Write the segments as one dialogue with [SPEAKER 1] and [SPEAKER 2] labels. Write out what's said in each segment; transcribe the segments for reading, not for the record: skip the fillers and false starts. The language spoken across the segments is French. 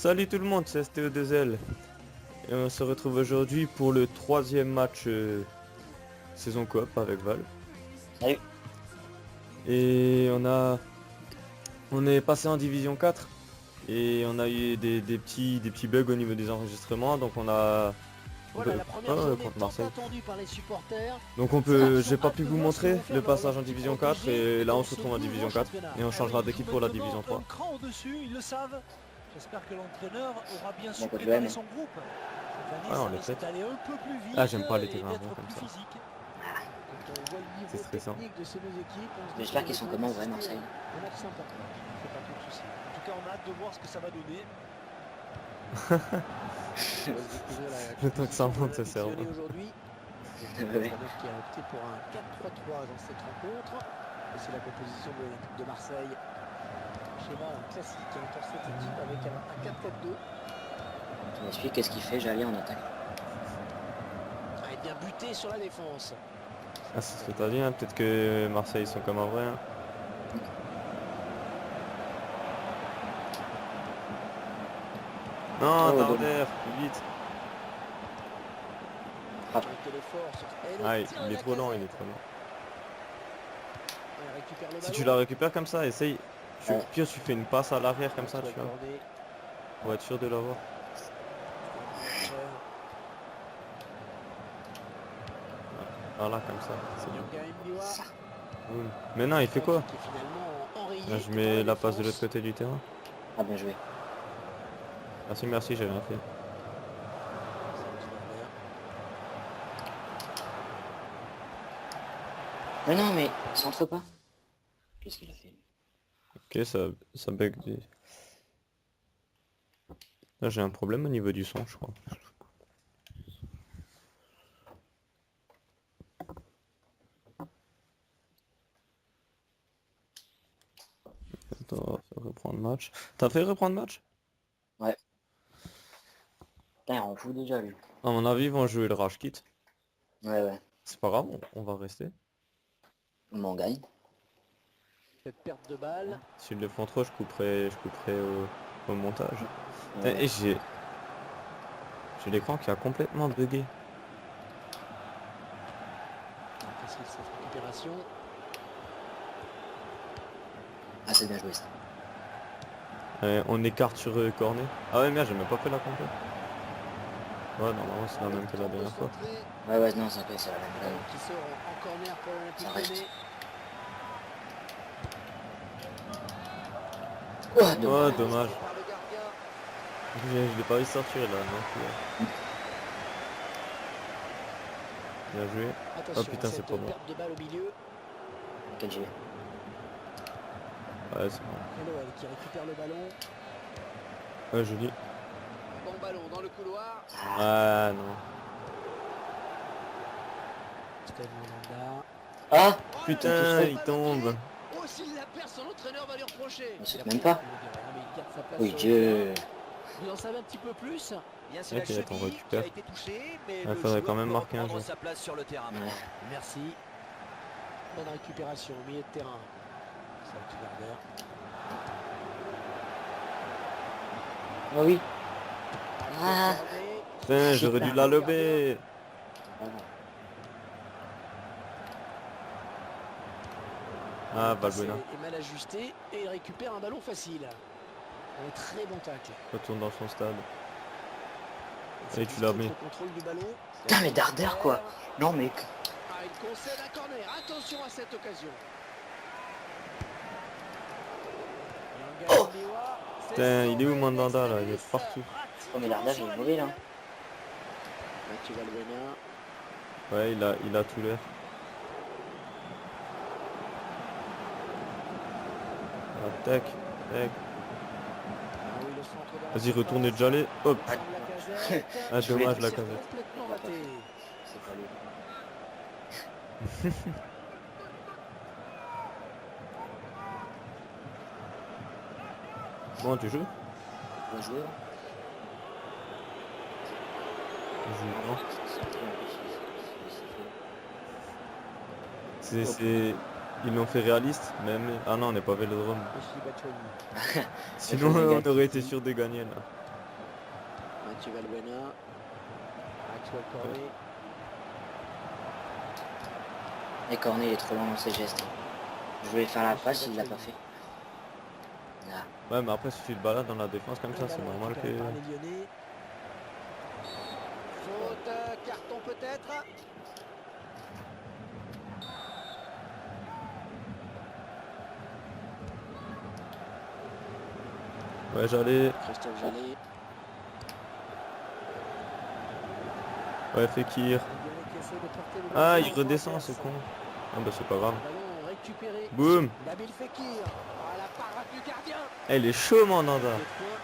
[SPEAKER 1] Salut tout le monde, c'est STO2L et on se retrouve aujourd'hui pour le troisième match saison coop avec Val.
[SPEAKER 2] Salut.
[SPEAKER 1] Et on est passé en division 4 et on a eu des petits bugs au niveau des enregistrements, donc on a
[SPEAKER 3] Voilà la première journée
[SPEAKER 1] contre
[SPEAKER 3] tant
[SPEAKER 1] Marseille.
[SPEAKER 3] attendue par les supporters.
[SPEAKER 1] Donc on peut, j'ai pas pu vous montrer le passage en division 4 et là on se retrouve en division 4 et on changera d'équipe pour la division 3.
[SPEAKER 3] Un cran au-dessus, ils le savent. J'espère que l'entraîneur aura bien su
[SPEAKER 2] Bon,
[SPEAKER 3] préparer son groupe.
[SPEAKER 1] Ah, on
[SPEAKER 3] Cette année,
[SPEAKER 1] les
[SPEAKER 3] ça
[SPEAKER 1] fait.
[SPEAKER 3] risque d'aller un peu plus vite.
[SPEAKER 1] Ah, j'aime pas les
[SPEAKER 3] et
[SPEAKER 1] terrains
[SPEAKER 3] d'être
[SPEAKER 1] ronds comme
[SPEAKER 3] plus
[SPEAKER 1] ça.
[SPEAKER 3] physique. Quand on voit le niveau
[SPEAKER 1] C'est stressant.
[SPEAKER 3] technique de ces deux équipes, on se dit
[SPEAKER 2] J'espère
[SPEAKER 3] que
[SPEAKER 2] qu'ils sont
[SPEAKER 3] ça
[SPEAKER 2] comment,
[SPEAKER 3] va
[SPEAKER 2] ouais,
[SPEAKER 3] exister
[SPEAKER 2] Marseille.
[SPEAKER 3] un match sympa. C'est pas tout de souci. En tout cas, on a hâte de voir ce que ça va donner.
[SPEAKER 1] Le temps que ça remonte, ça sert.
[SPEAKER 3] Aujourd'hui.
[SPEAKER 2] Ouais.
[SPEAKER 3] Qui a opté pour un 4-3-3 dans cette rencontre. Et c'est la composition de l'Olympique de Marseille. Schéma classique pour cette équipe avec un 4-4-2.
[SPEAKER 2] Tu m'expliques qu'est-ce qu'il fait, j'allais en attaque.
[SPEAKER 3] Ah, et bien buté sur la défense.
[SPEAKER 1] Ah, c'est ce que t'as dit, hein. Peut-être que Marseille ils sont comme en vrai. Hein. Non,
[SPEAKER 2] Oh,
[SPEAKER 1] Darder, plus vite. Ah, il est trop lent, il est trop lent. Si tu la récupères comme ça, essaye. Pire, tu fais une passe à l'arrière comme ça, tu vois. Pour être sûr de l'avoir. Voilà, comme ça, c'est bien. Maintenant, il fait quoi? Là, je mets la passe de l'autre côté du terrain.
[SPEAKER 2] Ah, bien joué.
[SPEAKER 1] Merci, merci, j'ai rien fait.
[SPEAKER 2] Mais non, mais centre pas. Qu'est-ce qu'il a fait?
[SPEAKER 1] Ok, ça bug. Là, j'ai un problème au niveau du son, je crois. Attends, on va faire reprendre le match. T'as fait reprendre le match?
[SPEAKER 2] Ouais. Putain, on fout déjà, lui.
[SPEAKER 1] À mon avis, ils vont jouer le Rage Kit.
[SPEAKER 2] Ouais.
[SPEAKER 1] C'est pas grave, on va rester.
[SPEAKER 2] On m'en gagne.
[SPEAKER 3] Cette perte de balle.
[SPEAKER 1] S'ils le font trop, je couperai au montage.
[SPEAKER 2] Ouais.
[SPEAKER 1] Et j'ai l'écran qui a complètement bugué.
[SPEAKER 3] Facile cette récupération.
[SPEAKER 2] Ah, c'est bien joué ça.
[SPEAKER 1] On écarte sur cornet. Ah ouais, merde, j'ai même pas fait la complet. Ouais, normalement c'est la même que la dernière fois.
[SPEAKER 2] Ouais, non, c'est la même.
[SPEAKER 3] Qui sort en corner pour
[SPEAKER 2] Ça
[SPEAKER 3] l'Olympique
[SPEAKER 2] reste.
[SPEAKER 3] Lyonnais.
[SPEAKER 2] Oh,
[SPEAKER 1] Oh,
[SPEAKER 2] dommage.
[SPEAKER 1] dommage.
[SPEAKER 3] Par le gardien.
[SPEAKER 1] Je l'ai pas réussi à sortir là, non. Bien joué.
[SPEAKER 3] Attention,
[SPEAKER 1] Oh putain, c'est
[SPEAKER 3] cette
[SPEAKER 1] pas bon.
[SPEAKER 3] perte de balle au milieu.
[SPEAKER 2] Quel gilet.
[SPEAKER 1] Ouais, c'est bon.
[SPEAKER 3] Eloel qui récupère le ballon.
[SPEAKER 1] Ouais, joli.
[SPEAKER 3] Bon ballon dans le couloir.
[SPEAKER 1] Ah non.
[SPEAKER 3] Steve Mandanda.
[SPEAKER 2] Ah,
[SPEAKER 1] Putain, il tombe.
[SPEAKER 3] Oh, s'il la perd, son entraîneur va lui reprocher.
[SPEAKER 2] on sait même pas. Oui, Dieu.
[SPEAKER 3] Vous en savez un petit peu plus?
[SPEAKER 4] Bien, c'est
[SPEAKER 1] Ok,
[SPEAKER 4] la
[SPEAKER 1] attends, on
[SPEAKER 4] cheville qui
[SPEAKER 1] récupère.
[SPEAKER 4] a été touchée, mais
[SPEAKER 1] Il
[SPEAKER 4] le
[SPEAKER 1] faudrait
[SPEAKER 4] joueur
[SPEAKER 1] quand même
[SPEAKER 4] peut
[SPEAKER 1] marquer un
[SPEAKER 4] reprendre
[SPEAKER 1] jeu.
[SPEAKER 4] sa place sur le terrain.
[SPEAKER 2] Ouais.
[SPEAKER 3] Merci. Bonne récupération au milieu de terrain. Ça va tout Werder.
[SPEAKER 2] Ah oui. Ah.
[SPEAKER 1] Putain, j'aurais dû la lober. Ah, Valbuena.
[SPEAKER 3] est mal ajusté et il récupère un ballon facile. Un très bon tacle.
[SPEAKER 1] Retourne dans son stade. Et tu l'as mis.
[SPEAKER 3] Le contrôle du ballon.
[SPEAKER 2] Putain, mais Darder, quoi. Non, mais...
[SPEAKER 3] Ah, il concède un corner. Attention à cette occasion.
[SPEAKER 2] Oh.
[SPEAKER 1] Putain, il est où Mandanda là? Il est partout.
[SPEAKER 2] Oh, mais Darder, il est mauvais, là.
[SPEAKER 3] Mathieu Valbuena.
[SPEAKER 1] Ouais, il a tout l'air. Ah, tac, tac. Vas-y, retournez déjà les. Hop. Ah, dommage la casette.
[SPEAKER 3] Complètement raté.
[SPEAKER 2] C'est pas lui.
[SPEAKER 1] Bon, tu joues?
[SPEAKER 2] Bien joué, hein.
[SPEAKER 1] Tu joues, non? Ils l'ont fait réaliste, même. Ah non, on n'est pas Vélodrome. Sinon, on aurait été sûr de gagner là.
[SPEAKER 3] Richie Valbuena. Maxwell Cornet.
[SPEAKER 2] Et Cornet il est trop lent dans ses gestes. Je voulais faire la passe, il l'a pas fait. Là.
[SPEAKER 1] Ouais, mais après, si tu te balades dans la défense comme ça,
[SPEAKER 3] Le
[SPEAKER 1] c'est
[SPEAKER 3] ballon
[SPEAKER 1] normal que...
[SPEAKER 3] récupéré par les Lyonnais. Faute, carton peut-être.
[SPEAKER 1] Ouais, j'allais...
[SPEAKER 3] Christophe Jallet.
[SPEAKER 1] Ouais, Fekir.
[SPEAKER 3] Les Lyonnais qui essaient de porter le
[SPEAKER 1] Ah,
[SPEAKER 3] ballon
[SPEAKER 1] il
[SPEAKER 3] en
[SPEAKER 1] redescend,
[SPEAKER 3] transverse.
[SPEAKER 1] c'est con. Ah bah c'est pas grave.
[SPEAKER 3] Ballon récupéré.
[SPEAKER 1] Boum.
[SPEAKER 3] Nabil Fekir. Ah, la parade du gardien.
[SPEAKER 1] Eh, il est chaud, Mandanda.
[SPEAKER 3] Pied de poing.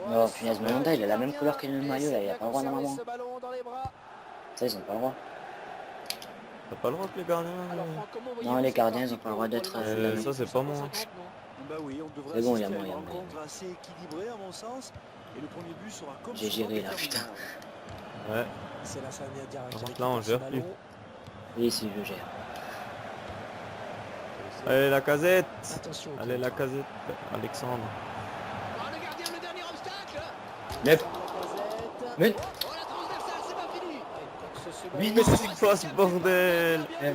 [SPEAKER 2] Oh,
[SPEAKER 3] Ouais,
[SPEAKER 2] punaise,
[SPEAKER 3] sans
[SPEAKER 2] Mandanda, il a la même
[SPEAKER 3] gardien.
[SPEAKER 2] couleur que le maillot, là, il a
[SPEAKER 3] Essaie
[SPEAKER 2] pas le droit
[SPEAKER 3] de
[SPEAKER 2] normalement.
[SPEAKER 3] conserver ce ballon dans les bras.
[SPEAKER 2] Ça, ils ont pas le droit.
[SPEAKER 1] T'as pas le droit que les gardiens...
[SPEAKER 3] Alors, Franck, comment
[SPEAKER 2] Non,
[SPEAKER 3] voyez-vous
[SPEAKER 2] les
[SPEAKER 3] cette
[SPEAKER 2] gardiens,
[SPEAKER 3] partie
[SPEAKER 2] ils ont pas le
[SPEAKER 3] pour
[SPEAKER 2] droit d'être,
[SPEAKER 3] le lancer
[SPEAKER 1] ça,
[SPEAKER 3] d'avis
[SPEAKER 1] c'est pas moi.
[SPEAKER 3] 50, non
[SPEAKER 4] Bah oui, on devrait
[SPEAKER 2] C'est bon, il y a
[SPEAKER 4] assister à
[SPEAKER 2] moyen,
[SPEAKER 4] une
[SPEAKER 2] il y a moyen.
[SPEAKER 4] rencontre assez équilibrée à mon sens. Et le premier but sera comme
[SPEAKER 2] J'ai
[SPEAKER 4] souvent
[SPEAKER 2] géré, là,
[SPEAKER 4] déterminant.
[SPEAKER 1] Ouais.
[SPEAKER 3] C'est la Sagna direct.
[SPEAKER 1] Par
[SPEAKER 3] qui
[SPEAKER 1] contre, là, on
[SPEAKER 3] récupère ce
[SPEAKER 1] gère plus.
[SPEAKER 3] ballon.
[SPEAKER 2] Oui, si, je gère.
[SPEAKER 1] Allez, la casette.
[SPEAKER 3] Attention. au
[SPEAKER 1] Allez, la
[SPEAKER 3] contre.
[SPEAKER 1] casette. Alexandre.
[SPEAKER 3] Oh, le gardien, le dernier obstacle.
[SPEAKER 2] Mais-
[SPEAKER 3] Lacazette.
[SPEAKER 2] Mais-
[SPEAKER 3] Oh, la transversale, c'est pas fini.
[SPEAKER 2] Mais
[SPEAKER 1] Mais c'est quoi ce bordel?
[SPEAKER 2] Mais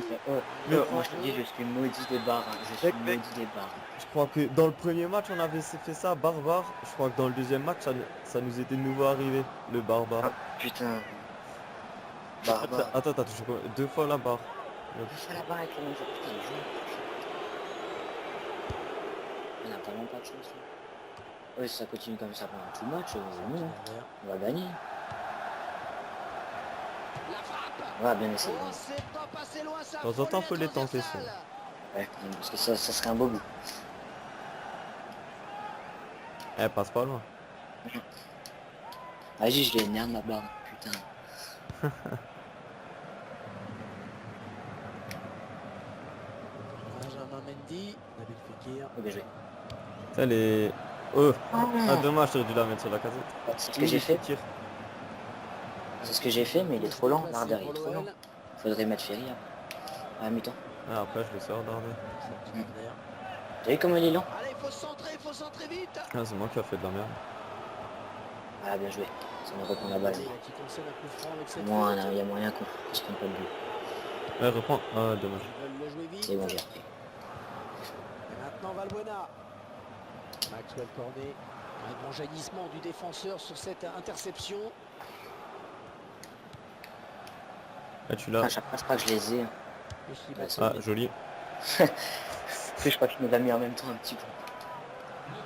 [SPEAKER 2] moi, je te dis, je suis maudit des barres. Hein. Je suis
[SPEAKER 1] Mec, mec.
[SPEAKER 2] maudit des barres.
[SPEAKER 1] Je crois que dans le premier match, on avait fait ça, barbare. Je crois que dans le deuxième match, ça nous était de nouveau arrivé, le barbare.
[SPEAKER 2] Ah, putain.
[SPEAKER 1] Attends, t'as touché quoi? Deux fois la barre.
[SPEAKER 2] Je fais la barre avec le même jeu. Putain, il joue. On a vraiment pas de chance. Là. Ouais, si ça continue comme ça pendant tout le match, nous, on va gagner.
[SPEAKER 3] La frappe.
[SPEAKER 2] Ouais, bien essayé.
[SPEAKER 3] Oh, c'est pas passé loin, ça.
[SPEAKER 1] De temps en temps, faut les tenter, ça.
[SPEAKER 2] Ouais, parce que ça serait un beau but.
[SPEAKER 1] Eh, passe pas loin.
[SPEAKER 2] Vas-y, je l'énerve ma barre. Putain.
[SPEAKER 3] Benjamin Mendy, Nabil Fekir.
[SPEAKER 2] Oh, bien joué.
[SPEAKER 1] Ça, les... Oh, ah, dommage, j'aurais dû la mettre sur la casette.
[SPEAKER 2] C'est ce que j'ai fait.
[SPEAKER 1] Tire.
[SPEAKER 2] C'est ce que j'ai fait, mais il est trop lent. L'arder, il est trop lent. Faudrait mettre Ferry à mi-temps.
[SPEAKER 1] Ah, après, je le sors d'Ardé.
[SPEAKER 2] T'as vu comment il est lent?
[SPEAKER 3] Allez, il faut centrer vite.
[SPEAKER 1] Ah, c'est moi qui a fait de la merde.
[SPEAKER 2] Ah, bien joué. Ça me reprend la balle.
[SPEAKER 3] Qui concède un coup franc avec cette
[SPEAKER 2] Moi,
[SPEAKER 3] faute.
[SPEAKER 2] il y a moyen qu'on ne prenne pas le but.
[SPEAKER 1] Ouais, reprends. Ah, dommage.
[SPEAKER 3] Ils veulent le jouer vite.
[SPEAKER 2] C'est bon, j'ai repris.
[SPEAKER 3] Et maintenant Valbuena. Maxwell Cornet. Un grand jaillissement du défenseur sur cette interception.
[SPEAKER 1] Ah, tu l'as.
[SPEAKER 2] À chaque fois, pas que je les ai. Hein.
[SPEAKER 3] Richie
[SPEAKER 2] Ouais, c'est
[SPEAKER 1] Ah,
[SPEAKER 2] bon.
[SPEAKER 1] joli.
[SPEAKER 2] Je crois qu'il nous l'a mis en même temps un petit peu.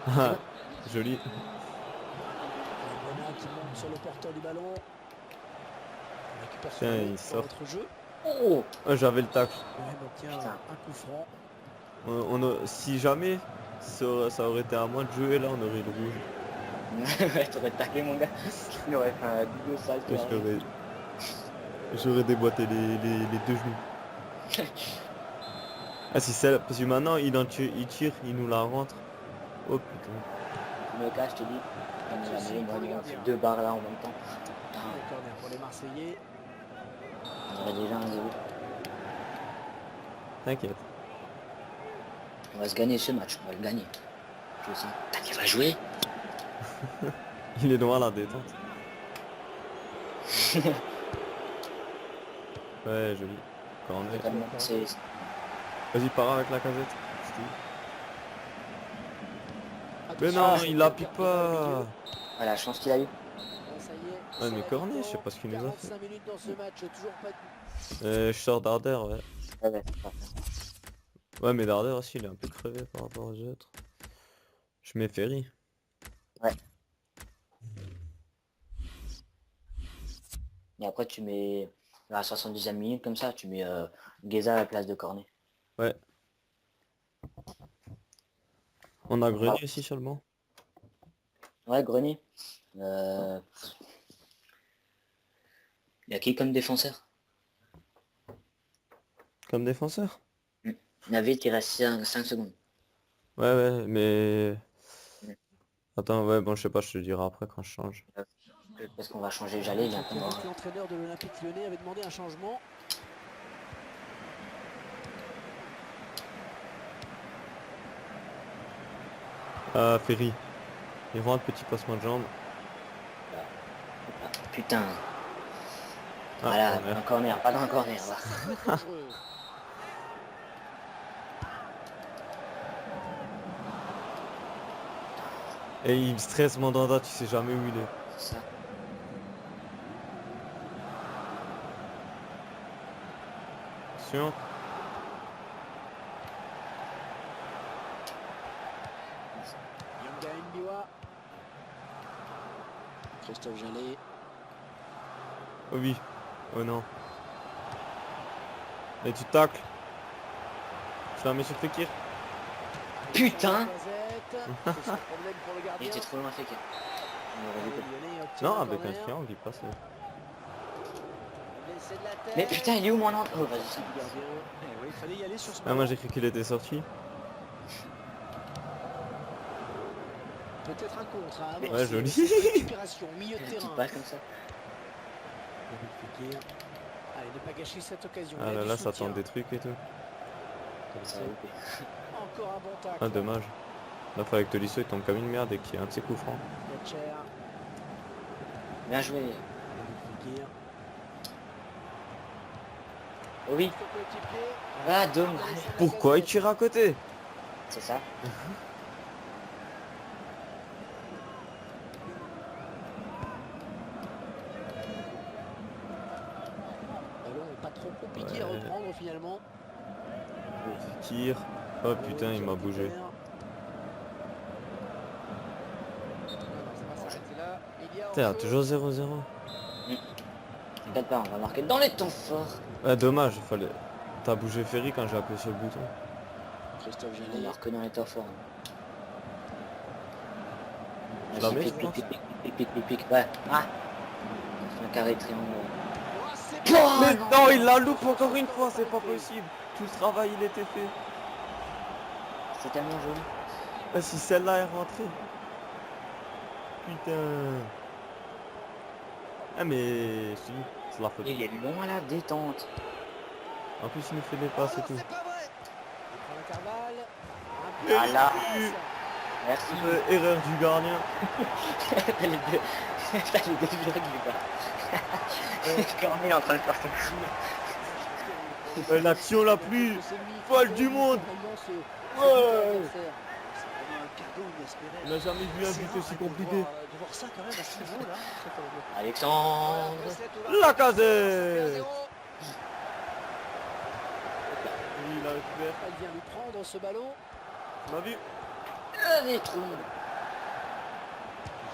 [SPEAKER 1] Ah, joli.
[SPEAKER 3] Valbuena qui monte sur le porteur du ballon. Récupération
[SPEAKER 1] Tiens, il
[SPEAKER 3] pour
[SPEAKER 1] sort.
[SPEAKER 3] notre jeu.
[SPEAKER 2] Oh,
[SPEAKER 1] Ah, j'avais le tacle.
[SPEAKER 3] Ouais, obtient
[SPEAKER 2] Putain.
[SPEAKER 3] un coup franc.
[SPEAKER 1] Si jamais ça aurait été à moi de jouer, là, on aurait le rouge.
[SPEAKER 2] ouais, t'aurais taclé mon gars. Il aurait fait un double sale.
[SPEAKER 1] J'aurais déboîté les deux genoux. Ah, si c'est parce que maintenant il tire, il nous la rentre. Oh putain.
[SPEAKER 2] Le cas, je te dis. On a fait deux barres là en même temps. Putain,
[SPEAKER 3] Le corner pour les Marseillais.
[SPEAKER 2] on aurait déjà un 0.
[SPEAKER 1] T'inquiète.
[SPEAKER 2] On va se gagner ce match, on va le gagner. Je sais. Putain, tu vas jouer?
[SPEAKER 1] Il est loin la détente. Ouais, joli. Cornet.
[SPEAKER 2] C'est
[SPEAKER 1] Vas-y, pars avec la casette. Mais
[SPEAKER 3] Attention,
[SPEAKER 1] non,
[SPEAKER 3] c'est
[SPEAKER 1] il
[SPEAKER 3] le
[SPEAKER 1] l'applique
[SPEAKER 3] gardien
[SPEAKER 1] pas.
[SPEAKER 3] au milieu.
[SPEAKER 2] ah, la chance qu'il a eu.
[SPEAKER 3] Bon, ça y est,
[SPEAKER 1] Ouais,
[SPEAKER 3] c'est
[SPEAKER 1] mais
[SPEAKER 3] la
[SPEAKER 1] Cornet,
[SPEAKER 3] mi-temps.
[SPEAKER 1] je sais pas ce qu'il nous a fait.
[SPEAKER 3] 45 minutes dans ce match, toujours pas de...
[SPEAKER 1] Je sors d'Arder, ouais.
[SPEAKER 2] Ouais, c'est parfait.
[SPEAKER 1] Ouais, mais Darder aussi, il est un peu crevé par rapport aux autres. Je mets Ferry.
[SPEAKER 2] Ouais. Et après tu mets à la 70e minute comme ça, tu mets Gueza à la place de Cornet.
[SPEAKER 1] Ouais. On a Grenier ici sur le banc.
[SPEAKER 2] Ouais, Grenier. Il y a qui comme défenseur?
[SPEAKER 1] Comme défenseur.
[SPEAKER 2] Navid, il reste 5 secondes.
[SPEAKER 1] Ouais, mais...
[SPEAKER 2] Ouais.
[SPEAKER 1] Attends, ouais, bon, je sais pas, je te dirai après quand je change.
[SPEAKER 2] Parce qu'on va changer Jallet, il est un peu mort.
[SPEAKER 3] L'entraîneur de l'Olympique Lyonnais avait demandé un changement.
[SPEAKER 1] Ah, Ferry. Il rentre, petit passement de jambe.
[SPEAKER 2] Ah, putain.
[SPEAKER 1] Ah,
[SPEAKER 2] Voilà,
[SPEAKER 1] corner.
[SPEAKER 2] un corner, pas dans un corner.
[SPEAKER 3] Ça
[SPEAKER 2] va.
[SPEAKER 3] peut être dangereux.
[SPEAKER 1] Et il stresse Mandanda, tu sais jamais où il est.
[SPEAKER 2] C'est ça.
[SPEAKER 1] Attention.
[SPEAKER 3] Yanga Mbiwa. Christophe Jallet.
[SPEAKER 1] Oh oui. Oh non. Et tu tacles. Je la mets sur Fekir.
[SPEAKER 2] Putain.
[SPEAKER 3] C'est son problème pour le
[SPEAKER 2] Il
[SPEAKER 3] gardien.
[SPEAKER 2] était trop loin fait que. On aurait
[SPEAKER 3] Les
[SPEAKER 2] loupé.
[SPEAKER 3] Lyonnais obtiennent
[SPEAKER 1] Non,
[SPEAKER 3] un
[SPEAKER 1] avec un
[SPEAKER 3] corner.
[SPEAKER 1] triangle, il passe.
[SPEAKER 3] Laissé de la tête.
[SPEAKER 2] Mais putain, il est où mon entrée? Oh, vas-y.
[SPEAKER 3] Du gardien.
[SPEAKER 4] Eh oui, il fallait y aller sur ce
[SPEAKER 1] Ah, moi
[SPEAKER 4] ballon.
[SPEAKER 1] j'ai cru qu'il était sorti.
[SPEAKER 3] Peut-être un contre. Hein,
[SPEAKER 1] Ouais,
[SPEAKER 3] amorcé.
[SPEAKER 1] joli.
[SPEAKER 3] Cette récupération, milieu de
[SPEAKER 2] Une
[SPEAKER 3] terrain.
[SPEAKER 2] petite passe comme ça.
[SPEAKER 3] David Fekir. Allez, ne pas gâcher cette occasion.
[SPEAKER 1] Ah
[SPEAKER 3] Il y a
[SPEAKER 1] là
[SPEAKER 3] du
[SPEAKER 1] là, ça
[SPEAKER 3] soutien.
[SPEAKER 1] tente des trucs et tout.
[SPEAKER 2] Ça va louper.
[SPEAKER 3] Encore un bon tacle.
[SPEAKER 1] Ah, dommage. Là, faut avec Tolisso, il tombe comme une merde et qu'il y a un de ses coups francs.
[SPEAKER 3] Fletcher.
[SPEAKER 2] Bien joué.
[SPEAKER 3] David Fekir.
[SPEAKER 2] Oh oui.
[SPEAKER 3] Son coéquipier.
[SPEAKER 2] Ah, dommage.
[SPEAKER 1] Pourquoi il tire à côté?
[SPEAKER 2] C'est ça.
[SPEAKER 3] Ballon pas trop compliqué à
[SPEAKER 1] Ouais.
[SPEAKER 3] reprendre finalement.
[SPEAKER 1] Tire. Oh putain, il m'a bougé. Putain, toujours 0-0.
[SPEAKER 2] T'inquiète pas, on va marquer dans les temps forts.
[SPEAKER 1] Ouais, dommage, fallait... T'as bougé Ferry quand j'ai appuyé sur le bouton.
[SPEAKER 3] Christophe
[SPEAKER 2] On
[SPEAKER 3] Jallet.
[SPEAKER 2] marque dans les temps forts.
[SPEAKER 1] Tu la
[SPEAKER 2] Vas-y,
[SPEAKER 1] mets,
[SPEAKER 2] pique,
[SPEAKER 1] je pense.
[SPEAKER 2] pique, pique, pique, pique, pique, pique. Ouais. Ah. On fait un carré triangle.
[SPEAKER 3] Oh, c'est
[SPEAKER 2] Oh,
[SPEAKER 1] Mais
[SPEAKER 2] non.
[SPEAKER 1] non, il la loupe encore une fois, c'est pas possible. Tout ce travail, il était fait.
[SPEAKER 2] C'est tellement joli.
[SPEAKER 1] Ah, si celle-là est rentrée. Putain. Ah mais si, c'est la faute.
[SPEAKER 2] Il est long à la détente.
[SPEAKER 1] En plus il nous fait des passes et tout.
[SPEAKER 3] C'est pas vrai. Il prend l'intervalle. Un
[SPEAKER 2] Ah
[SPEAKER 3] but.
[SPEAKER 2] là.
[SPEAKER 1] Oui.
[SPEAKER 2] Merci.
[SPEAKER 1] Erreur du gardien.
[SPEAKER 2] T'as les deux. T'as les deux virgules là. Cornet est en train de faire son coup.
[SPEAKER 1] L'action la plus folle du monde. Ouais.
[SPEAKER 4] C'est vraiment un cadeau inespéré.
[SPEAKER 1] On n'a jamais vu un
[SPEAKER 4] C'est
[SPEAKER 1] but
[SPEAKER 4] rare,
[SPEAKER 1] aussi
[SPEAKER 4] hein,
[SPEAKER 1] compliqué.
[SPEAKER 4] de voir ça quand même à ce niveau-là.
[SPEAKER 2] Alexandre.
[SPEAKER 1] La casette. Il a récupéré.
[SPEAKER 3] Elle vient lui prendre ce ballon.
[SPEAKER 1] Tu m'as vu?
[SPEAKER 2] Des trous.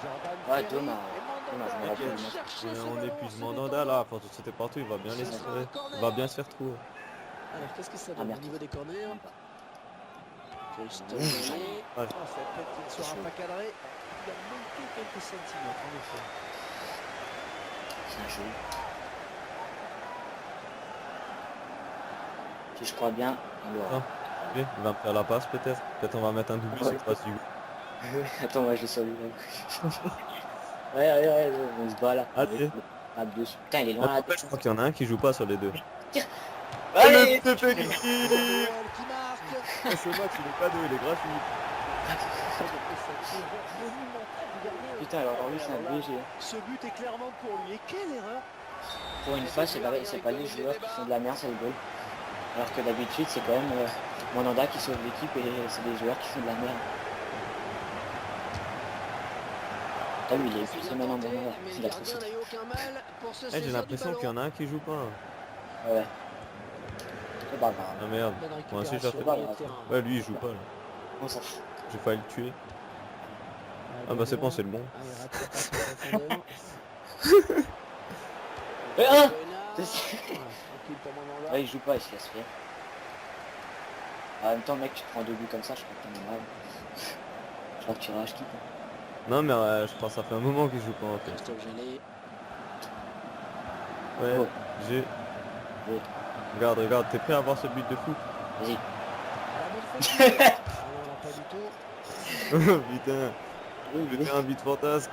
[SPEAKER 3] Jordan
[SPEAKER 2] Ouais,
[SPEAKER 3] Ferry.
[SPEAKER 2] dommage.
[SPEAKER 3] Et
[SPEAKER 2] Dommage,
[SPEAKER 3] Mandanda
[SPEAKER 2] on aurait
[SPEAKER 3] qui
[SPEAKER 2] pu
[SPEAKER 3] va
[SPEAKER 2] le mettre.
[SPEAKER 3] chercher ce
[SPEAKER 1] On
[SPEAKER 3] ballon,
[SPEAKER 1] épuise
[SPEAKER 3] c'est
[SPEAKER 1] Mandanda
[SPEAKER 3] détente.
[SPEAKER 1] là, à force de sauter partout, il va bien les
[SPEAKER 3] Ce sera un corner.
[SPEAKER 1] il va bien se faire trouver.
[SPEAKER 3] Alors qu'est-ce que ça
[SPEAKER 2] Ah,
[SPEAKER 3] donne au
[SPEAKER 2] merde.
[SPEAKER 3] niveau des corners? Christophe
[SPEAKER 2] Mmh.
[SPEAKER 3] Jallet.
[SPEAKER 1] Ouais.
[SPEAKER 3] Oh, cette tête qui ne sera pas cadrée. Il a manqué quelques centimètres en effet.
[SPEAKER 2] C'est un jeu. Si je crois bien, on l'aura.
[SPEAKER 1] Il va me faire la passe peut-être. Peut-être on va mettre un double
[SPEAKER 2] Ouais.
[SPEAKER 1] cette fois-ci.
[SPEAKER 2] Attends, moi je le salue. Ouais, on se bat là.
[SPEAKER 1] Allez.
[SPEAKER 2] Ah, dessus. Putain, il est loin là.
[SPEAKER 1] Je crois qu'il y en a un qui joue pas sur les deux.
[SPEAKER 2] Allez.
[SPEAKER 1] Le Fekir.
[SPEAKER 3] Goal qui marque.
[SPEAKER 1] Ce match il est cadeau, il est gratuit.
[SPEAKER 2] Putain, alors lui c'est un BG.
[SPEAKER 4] Ce but est clairement pour lui. Et quelle erreur!
[SPEAKER 2] Pour une fois, c'est pas les joueurs qui font de la merde, c'est le goal. Alors que d'habitude, c'est quand même Mandanda qui sauve l'équipe et c'est des joueurs qui font de la merde. Ah lui, il est épuisé maintenant, Mandanda. Il a trop sauté.
[SPEAKER 1] Eh, j'ai l'impression qu'il y en a un qui joue pas.
[SPEAKER 2] Ouais. C'est pas grave.
[SPEAKER 1] Ah merde. Moi aussi j'ai fait.
[SPEAKER 2] pas grave.
[SPEAKER 1] Ouais lui il joue pas là.
[SPEAKER 2] On s'en fout.
[SPEAKER 1] J'ai failli le tuer. Ah bah c'est bon, c'est le bon.
[SPEAKER 2] Et un.
[SPEAKER 3] Ouais,
[SPEAKER 2] Ouais, il joue pas, il se laisse faire. En même temps, mec, tu te prends 2 buts comme ça, je crois que t'en es mal. Je crois que tu rages qui.
[SPEAKER 1] Non mais je pense que ça fait un moment qu'il joue pas en fait.
[SPEAKER 3] Christophe Jallet.
[SPEAKER 1] Ouais,
[SPEAKER 2] Oh.
[SPEAKER 1] j'ai...
[SPEAKER 2] Oh.
[SPEAKER 1] Regarde, t'es prêt à voir ce but de fou?
[SPEAKER 2] Vas-y.
[SPEAKER 3] Ah non, pas du tout.
[SPEAKER 1] Putain, j'ai fait un but fantasque.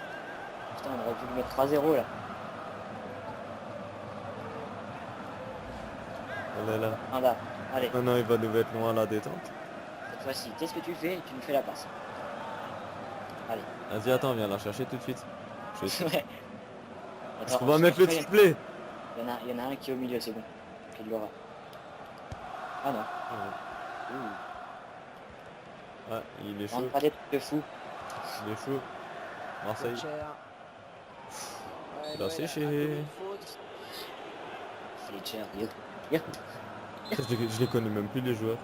[SPEAKER 2] Putain, on aurait pu le mettre 3-0 là.
[SPEAKER 1] Elle est là.
[SPEAKER 2] Ah là, allez,
[SPEAKER 1] Maintenant il va nous mettre loin à la détente.
[SPEAKER 2] cette fois-ci, qu'est-ce que tu fais? Tu nous fais la passe. Allez.
[SPEAKER 1] Vas-y, attends, viens la chercher tout de suite. Je vais...
[SPEAKER 2] Ouais.
[SPEAKER 1] Est-ce qu'on va mettre le
[SPEAKER 2] il
[SPEAKER 1] triplé?
[SPEAKER 2] y en a un qui est au milieu, c'est bon. Qui l'aura. Ah non.
[SPEAKER 1] Ouais, il est
[SPEAKER 2] On
[SPEAKER 1] chaud.
[SPEAKER 2] pas des trucs de fou.
[SPEAKER 1] Il est chaud. Marseille.
[SPEAKER 3] Fletcher. Ouais,
[SPEAKER 1] Il a
[SPEAKER 3] Noël
[SPEAKER 1] séché.
[SPEAKER 3] a commis une faute.
[SPEAKER 2] Fletcher, yo.
[SPEAKER 1] Je les connais même plus les joueurs.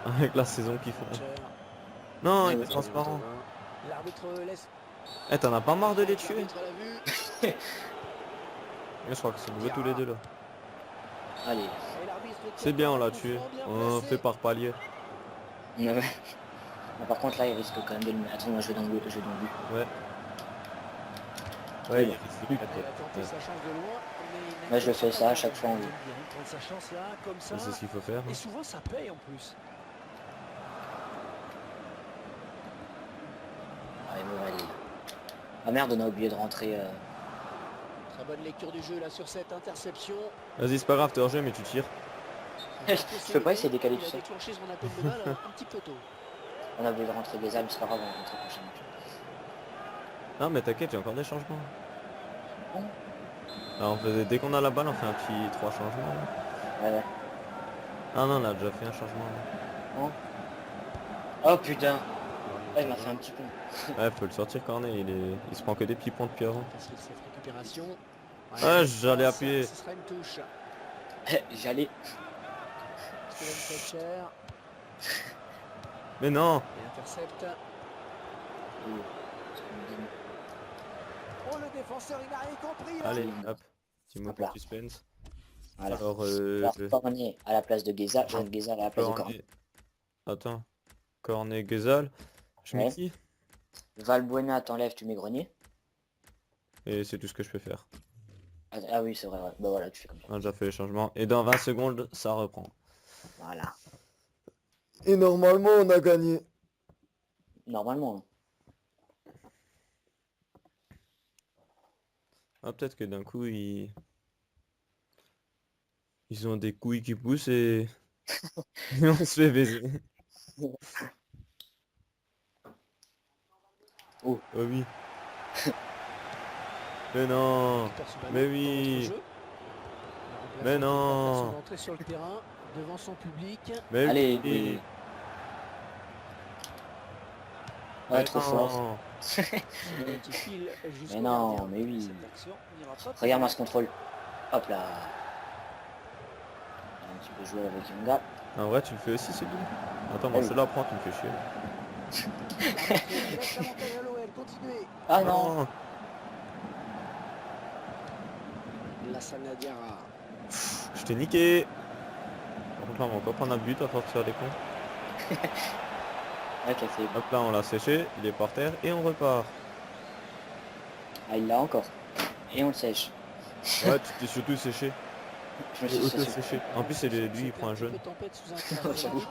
[SPEAKER 1] Avec la saison qu'ils font.
[SPEAKER 3] Fletcher.
[SPEAKER 1] Non,
[SPEAKER 2] Ouais,
[SPEAKER 1] il
[SPEAKER 2] ouais,
[SPEAKER 1] est transparent.
[SPEAKER 3] L'arbitre laisse.
[SPEAKER 1] Eh, t'en as pas marre de les tuer?
[SPEAKER 3] L'arbitre l'a vu.
[SPEAKER 1] Je crois que c'est nouveau tous les deux là.
[SPEAKER 2] Allez.
[SPEAKER 3] Et l'arbitre
[SPEAKER 1] C'est bien, on l'a
[SPEAKER 3] coup
[SPEAKER 1] tué.
[SPEAKER 3] franc bien
[SPEAKER 1] On
[SPEAKER 3] placé.
[SPEAKER 1] fait par palier.
[SPEAKER 2] Ouais. Mais par contre là il risque quand même de le mettre. Attends, moi je vais dans le but.
[SPEAKER 1] Ouais. Ouais, il risque de
[SPEAKER 3] Il
[SPEAKER 1] mettre,
[SPEAKER 3] a tenté
[SPEAKER 1] ouais.
[SPEAKER 3] sa chance de loin, mais il n'a
[SPEAKER 2] Moi, je le
[SPEAKER 3] pas
[SPEAKER 2] fais ça à chaque
[SPEAKER 3] tenté.
[SPEAKER 2] fois en
[SPEAKER 3] Il
[SPEAKER 2] vue.
[SPEAKER 3] aime bien prendre sa chance là, comme ça.
[SPEAKER 1] C'est ce qu'il faut faire.
[SPEAKER 3] Et souvent ça paye en plus.
[SPEAKER 2] Allez, Morel. Ah merde, on a oublié de rentrer.
[SPEAKER 3] Très bonne lecture du jeu là sur cette interception.
[SPEAKER 1] Vas-y, c'est pas grave, t'es hors jeu, mais tu tires.
[SPEAKER 2] Je peux pas essayer de décaler
[SPEAKER 3] Il
[SPEAKER 2] tout
[SPEAKER 3] a
[SPEAKER 2] ça.
[SPEAKER 3] déclenché son appel de balle un petit peu tôt.
[SPEAKER 2] On a oublié de rentrer des armes, c'est pas grave, on rentre prochainement.
[SPEAKER 1] Non, mais t'inquiète, j'ai encore des changements.
[SPEAKER 2] Bon.
[SPEAKER 1] Là, on faisait, dès qu'on a la balle, on fait un petit 3 changements. Là.
[SPEAKER 2] Ouais.
[SPEAKER 1] Ah non, on a déjà fait un changement. Là.
[SPEAKER 2] Bon. Oh putain. Ah, il m'a fait un petit pont.
[SPEAKER 1] Ouais, faut le sortir, Cornet. Il se prend que des petits ponts depuis avant.
[SPEAKER 3] Facile cette récupération.
[SPEAKER 1] Ah, j'allais
[SPEAKER 3] ça,
[SPEAKER 1] appuyer.
[SPEAKER 3] Ce sera une touche.
[SPEAKER 2] J'allais.
[SPEAKER 3] Steven Fletcher.
[SPEAKER 1] Mais non.
[SPEAKER 3] Et intercepte. Oh le défenseur il n'a rien compris là.
[SPEAKER 1] Allez, hop. Petit mot
[SPEAKER 2] Hop là.
[SPEAKER 1] pour suspense.
[SPEAKER 2] Voilà.
[SPEAKER 1] Alors,
[SPEAKER 2] Alors, Cornet à la place de Geza, Jean Geza à la place de Cornet.
[SPEAKER 1] Cornet. Attends. Cornet, Gezal. Je mets
[SPEAKER 2] Ouais.
[SPEAKER 1] qui?
[SPEAKER 2] Valbuena t'enlèves, tu mets Grenier.
[SPEAKER 1] Et c'est tout ce que je peux faire.
[SPEAKER 2] Ah oui, c'est vrai, ouais. Bah voilà, tu fais comme ça.
[SPEAKER 1] On a déjà fait les changements. Et dans 20 secondes, ça reprend.
[SPEAKER 2] Voilà.
[SPEAKER 1] Et normalement, on a gagné.
[SPEAKER 2] Normalement.
[SPEAKER 1] Ah, peut-être que d'un coup, ils ont des couilles qui poussent et, et on se fait baiser.
[SPEAKER 2] Oh.
[SPEAKER 1] Oh oui. Mais non.
[SPEAKER 3] Perçu ballon
[SPEAKER 1] Mais
[SPEAKER 3] dans
[SPEAKER 1] oui.
[SPEAKER 3] notre jeu. Le
[SPEAKER 1] Mais
[SPEAKER 3] remplaçant
[SPEAKER 1] non.
[SPEAKER 3] fait son entrée sur le terrain devant son public.
[SPEAKER 1] Mais
[SPEAKER 2] Allez,
[SPEAKER 1] oui.
[SPEAKER 2] Ouais,
[SPEAKER 1] Mais
[SPEAKER 2] trop
[SPEAKER 1] non.
[SPEAKER 2] fort.
[SPEAKER 3] Qui file jusqu'au
[SPEAKER 2] Mais non,
[SPEAKER 3] gardien.
[SPEAKER 2] mais oui.
[SPEAKER 3] Cette action n'ira pas plus
[SPEAKER 2] Regarde-moi
[SPEAKER 3] loin.
[SPEAKER 2] ce contrôle. Hop là. Tu peux jouer avec Yonga.
[SPEAKER 1] En vrai, tu le fais aussi, c'est bien. Attends, moi
[SPEAKER 2] Ah oui.
[SPEAKER 1] je la prends, tu me fais chier.
[SPEAKER 3] Il laisse l'avantage à l'OL, continuez.
[SPEAKER 2] Ah non.
[SPEAKER 3] Lassana Diarra.
[SPEAKER 1] Je t'ai niqué. Par contre, là, on va encore prendre un but à force de faire des cons.
[SPEAKER 2] Ok, c'est bon.
[SPEAKER 1] Hop là, on l'a séché, il est par terre et on repart.
[SPEAKER 2] Ah, il l'a encore. Et on le sèche.
[SPEAKER 1] Ouais, tu t'es surtout séché.
[SPEAKER 2] Je me suis
[SPEAKER 1] Auto
[SPEAKER 2] séché.
[SPEAKER 1] séché. En plus, c'est lui, il prend un jaune.
[SPEAKER 2] J'avoue.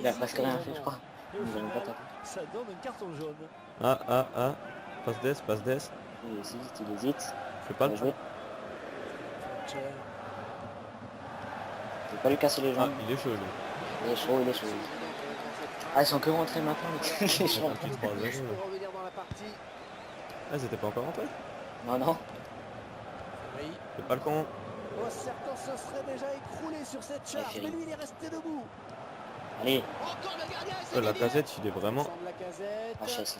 [SPEAKER 2] Il a presque rien fait, je crois.
[SPEAKER 3] Et au
[SPEAKER 2] Nous avons pas
[SPEAKER 3] final,
[SPEAKER 2] tapé.
[SPEAKER 3] ça donne un carton jaune.
[SPEAKER 1] Ah, ah, ah. Passe des, passe des.
[SPEAKER 2] Il hésite, il hésite.
[SPEAKER 1] Fais pas
[SPEAKER 2] Bien
[SPEAKER 1] le
[SPEAKER 2] joué.
[SPEAKER 3] Fletcher.
[SPEAKER 2] Je vais pas lui casser les
[SPEAKER 1] Ah,
[SPEAKER 2] jambes.
[SPEAKER 1] il est chaud, lui.
[SPEAKER 2] Il est chaud, il est chaud. Ah, ils sont que rentrés maintenant, les
[SPEAKER 1] Il est
[SPEAKER 2] gens.
[SPEAKER 1] parti 3-0.
[SPEAKER 3] Pour revenir dans la partie.
[SPEAKER 1] Ah, c'était pas encore rentré?
[SPEAKER 2] Non, non.
[SPEAKER 3] Oui.
[SPEAKER 1] C'est pas le con.
[SPEAKER 3] Oh, certains se seraient déjà écroulés sur cette charge,
[SPEAKER 2] Ferry.
[SPEAKER 3] mais lui il est resté debout.
[SPEAKER 2] Allez,
[SPEAKER 3] Encore le gardien et c'est
[SPEAKER 1] La
[SPEAKER 3] gagné.
[SPEAKER 1] casette, il est vraiment...
[SPEAKER 3] Alexandre Lacazette.
[SPEAKER 2] HS.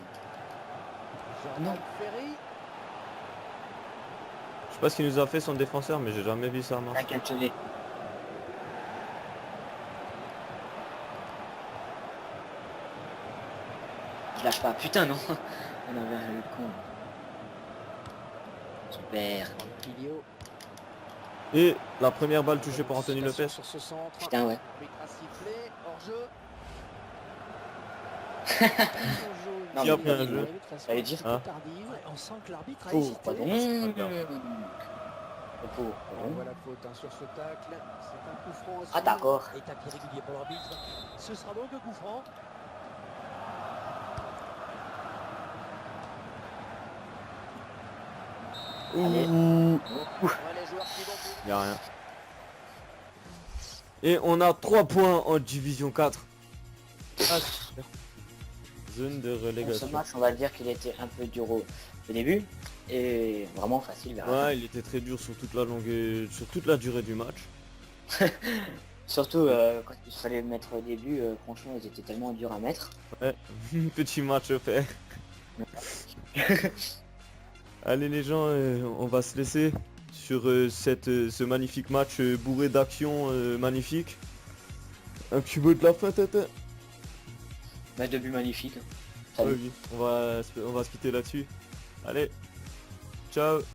[SPEAKER 3] Jordan
[SPEAKER 2] Non.
[SPEAKER 3] Ferry.
[SPEAKER 1] Je sais pas ce qu'il nous a fait son défenseur, mais j'ai jamais vu ça marcher.
[SPEAKER 2] T'inquiète, je l'ai. Je lâche pas. Putain, non. On avait le con. Super.
[SPEAKER 3] Pilio.
[SPEAKER 1] Et la première balle touchée par Anthony
[SPEAKER 3] Félicitations
[SPEAKER 1] Lopez.
[SPEAKER 3] sur ce centre.
[SPEAKER 2] Putain, ouais.
[SPEAKER 3] Arbitre a sifflé, hors-jeu.
[SPEAKER 2] Non,
[SPEAKER 1] Qui a
[SPEAKER 2] mais
[SPEAKER 1] pris un
[SPEAKER 2] pas
[SPEAKER 1] jeu?
[SPEAKER 2] J'allais dire.
[SPEAKER 1] Ah.
[SPEAKER 3] Tardive. On sent que l'arbitre a
[SPEAKER 2] Oh,
[SPEAKER 3] hésité.
[SPEAKER 2] pardon. Oh,
[SPEAKER 3] On voit la faute hein, sur ce tacle. C'est un coup franc aussi.
[SPEAKER 2] Ah, d'accord.
[SPEAKER 3] Et tapis régulier pour l'arbitre. Ce sera donc un coup franc.
[SPEAKER 2] Allez.
[SPEAKER 1] Ouh.
[SPEAKER 3] Ouais, les joueurs qui vont pour-
[SPEAKER 1] Y a rien. Et on a 3 points en division 4. Ah, super. zone de
[SPEAKER 2] Dans ce
[SPEAKER 1] relégation.
[SPEAKER 2] match, on va dire qu'il était un peu dur au début et vraiment facile vers la fin.
[SPEAKER 1] Ouais, il était très dur sur toute la longueur, sur toute la durée du match.
[SPEAKER 2] Surtout quand il fallait mettre au début, franchement ils étaient tellement durs à mettre.
[SPEAKER 1] Ouais, petit match fait. Allez les gens, on va se laisser sur ce magnifique match bourré d'actions magnifiques. Un petit mot de la fin, Tata.
[SPEAKER 2] Match de but magnifique. Salut.
[SPEAKER 1] Oui, on va se quitter là-dessus. Allez, ciao.